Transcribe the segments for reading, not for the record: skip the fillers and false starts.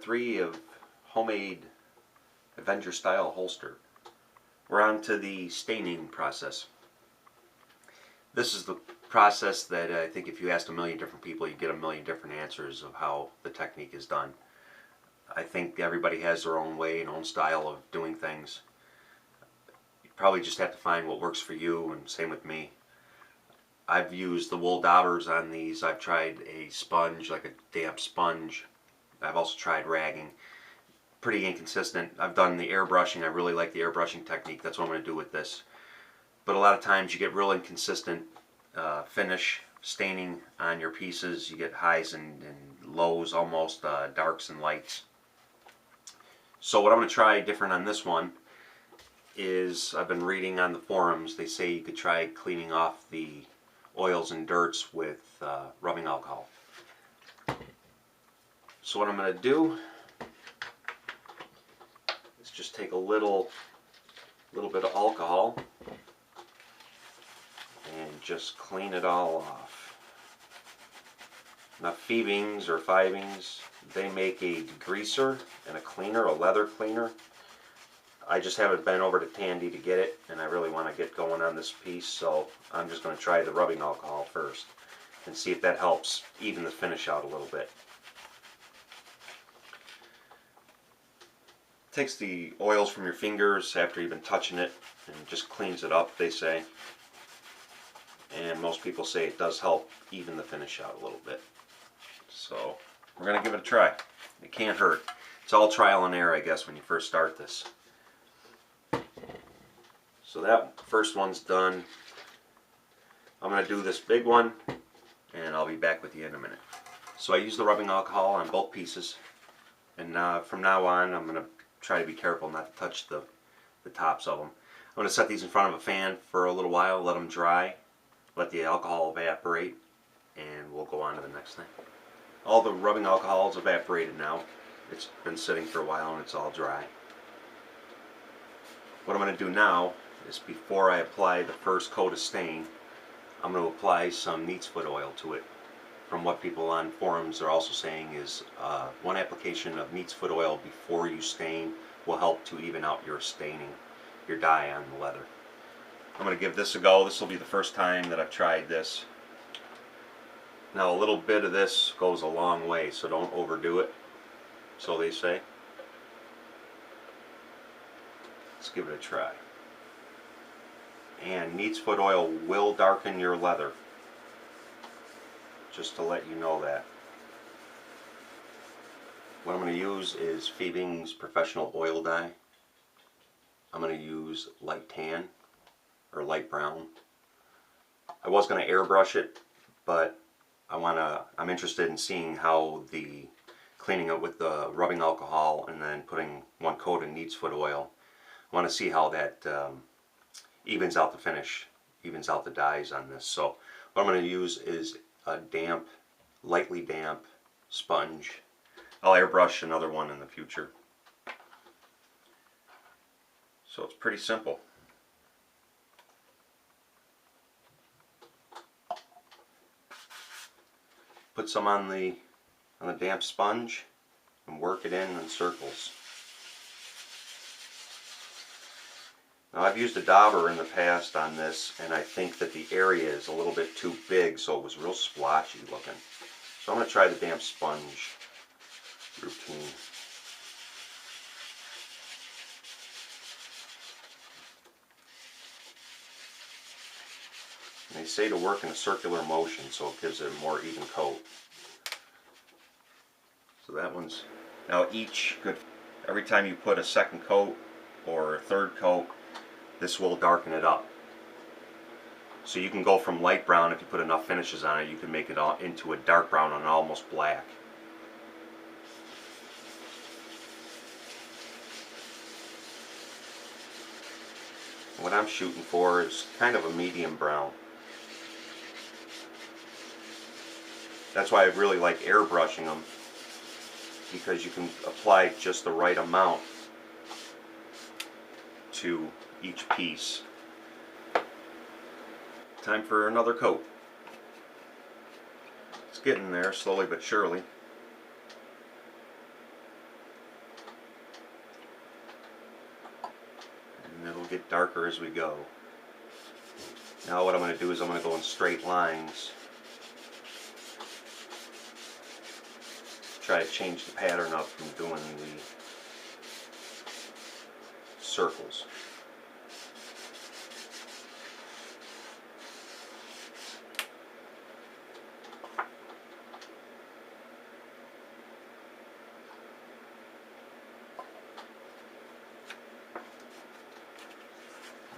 3 of homemade Avenger style holster. We're on to the staining process. This is the process that I think if you asked a million different people, you get a million different answers of how the technique is done. I think everybody has their own way and own style of doing things. You probably just have to find what works for you, and same with me. I've used the wool daubers on these. I've tried a sponge, like a damp sponge. I've also tried ragging. Pretty inconsistent. I've done the airbrushing. I really like the airbrushing technique. That's what I'm going to do with this. But a lot of times you get real inconsistent finish, staining on your pieces. You get highs and lows, almost darks and lights. So what I'm going to try different on this one is, I've been reading on the forums, they say you could try cleaning off the oils and dirts with rubbing alcohol. So what I'm going to do is just take a little bit of alcohol and just clean it all off. Now Fevings or Fivings, they make a degreaser and a cleaner, a leather cleaner. I just haven't been over to Tandy to get it, and I really want to get going on this piece, so I'm just going to try the rubbing alcohol first and see if that helps even the finish out a little bit. Takes the oils from your fingers after you've been touching it and just cleans it up, they say. And most people say it does help even the finish out a little bit. So we're going to give it a try. It can't hurt. It's all trial and error, I guess, when you first start this. So that first one's done. I'm going to do this big one, and I'll be back with you in a minute. So I use the rubbing alcohol on both pieces, and from now on I'm going to try to be careful not to touch the tops of them. I'm going to set these in front of a fan for a little while, let them dry, let the alcohol evaporate, and we'll go on to the next thing. All the rubbing alcohol is evaporated now. It's been sitting for a while and it's all dry. What I'm going to do now is, before I apply the first coat of stain, I'm going to apply some neat's foot oil to it. From what people on forums are also saying is one application of neat's foot oil before you stain will help to even out your staining, your dye on the leather. I'm going to give this a go. This will be the first time that I've tried this. Now a little bit of this goes a long way, so don't overdo it, so they say. Let's give it a try. And neat's foot oil will darken your leather, just to let you know that. What I'm going to use is Fevings Professional Oil Dye. I'm going to use light tan or light brown. I was going to airbrush it, but I'm interested in seeing how the cleaning it with the rubbing alcohol and then putting one coat of neat's foot oil, I want to see how that evens out the finish, evens out the dyes on this. So what I'm going to use is a damp, lightly damp sponge. I'll airbrush another one in the future. So it's pretty simple. Put some on the damp sponge and work it in circles. Now I've used a dauber in the past on this, and I think that the area is a little bit too big, so it was real splotchy looking. So I'm going to try the damp sponge routine. And they say to work in a circular motion so it gives it a more even coat. So that one's now every time you put a second coat or a third coat, this will darken it up. So you can go from light brown, if you put enough finishes on it, you can make it into a dark brown and almost black. What I'm shooting for is kind of a medium brown. That's why I really like airbrushing them, because you can apply just the right amount to each piece. Time for another coat. It's getting there slowly but surely. get darker as we go. Now what I'm going to do is I'm going to go in straight lines. Try to change the pattern up from doing the circles.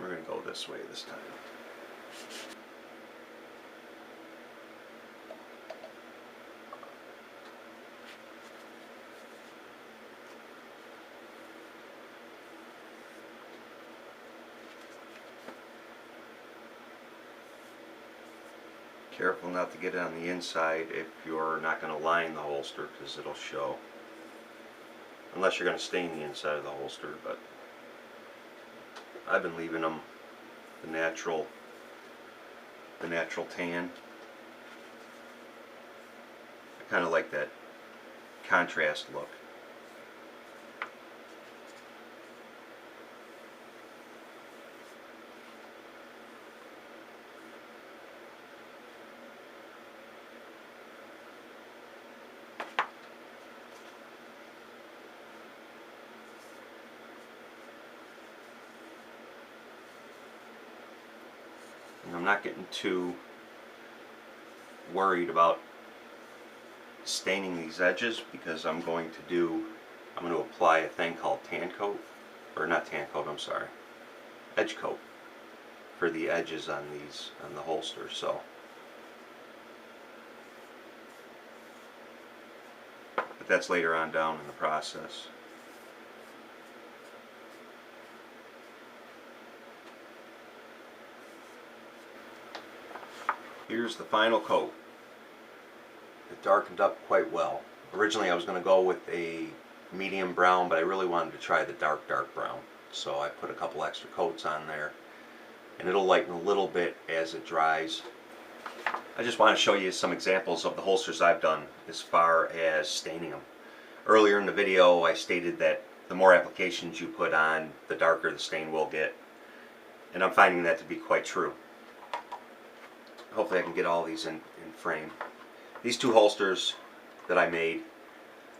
We're going to go this way this time. Careful not to get it on the inside if you're not going to line the holster, because it'll show. Unless you're going to stain the inside of the holster, but I've been leaving them the natural tan. I kind of like that contrast look. And I'm not getting too worried about staining these edges, because I'm going to apply a thing called tan coat, or not tan coat, I'm sorry, edge coat for the edges on the holster. So but that's later on down in the process. Here's the final coat. It darkened up quite well. Originally I was going to go with a medium brown, but I really wanted to try the dark brown. So I put a couple extra coats on there, and it'll lighten a little bit as it dries. I just want to show you some examples of the holsters I've done as far as staining them. Earlier in the video I stated that the more applications you put on, the darker the stain will get. And I'm finding that to be quite true. Hopefully I can get all these in frame. These two holsters that I made,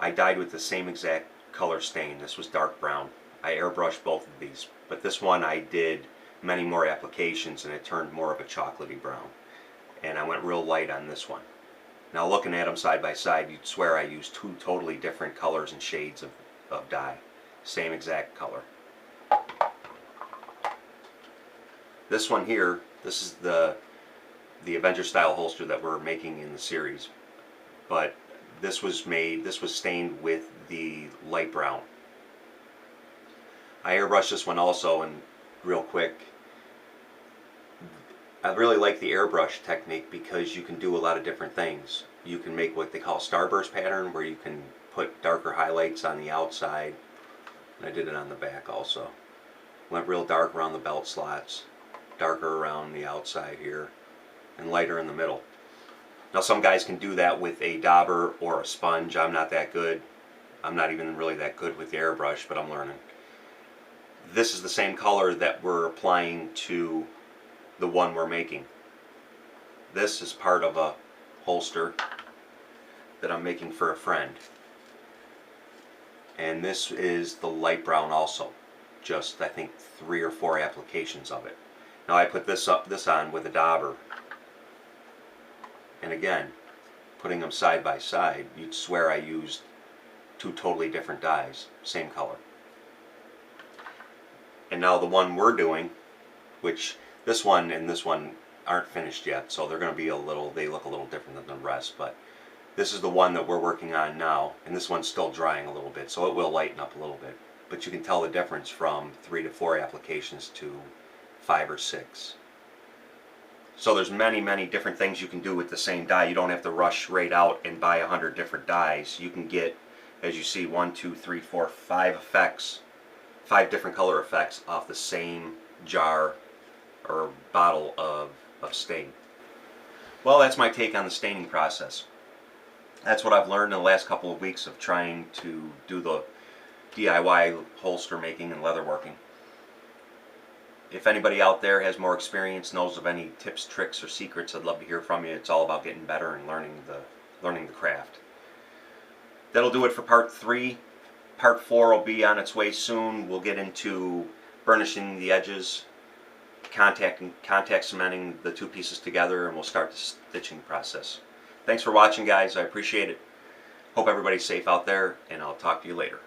I dyed with the same exact color stain. This was dark brown. I airbrushed both of these, but this one I did many more applications and it turned more of a chocolatey brown. And I went real light on this one. Now looking at them side by side, you'd swear I used two totally different colors and shades of dye. Same exact color. This one here, this is the Avenger style holster that we're making in the series, but this was stained with the light brown. I airbrushed this one also, and real quick, I really like the airbrush technique because you can do a lot of different things. You can make what they call starburst pattern, where you can put darker highlights on the outside, and I did it on the back also. Went real dark around the belt slots, darker around the outside here, and lighter in the middle. Now some guys can do that with a dauber or a sponge. I'm not that good. I'm not even really that good with the airbrush, but I'm learning. This is the same color that we're applying to the one we're making. This is part of a holster that I'm making for a friend. And this is the light brown also. Just I think 3 or 4 applications of it. Now I put this on with a dauber. And again, putting them side by side, you'd swear I used two totally different dyes, same color. And now the one we're doing, which this one and this one aren't finished yet, so they're going to be they look a little different than the rest, but this is the one that we're working on now, and this one's still drying a little bit, so it will lighten up a little bit. But you can tell the difference from 3 to 4 applications to 5 or 6. So there's many different things you can do with the same dye. You don't have to rush right out and buy 100 different dyes. You can get, as you see, 1, 2, 3, 4, 5 effects, 5 different color effects off the same jar or bottle of stain. Well, that's my take on the staining process. That's what I've learned in the last couple of weeks of trying to do the DIY holster making and leatherworking. If anybody out there has more experience, knows of any tips, tricks, or secrets, I'd love to hear from you. It's all about getting better and learning the craft. That'll do it for part 3. Part 4 will be on its way soon. We'll get into burnishing the edges, contact cementing the 2 pieces together, and we'll start the stitching process. Thanks for watching, guys. I appreciate it. Hope everybody's safe out there, and I'll talk to you later.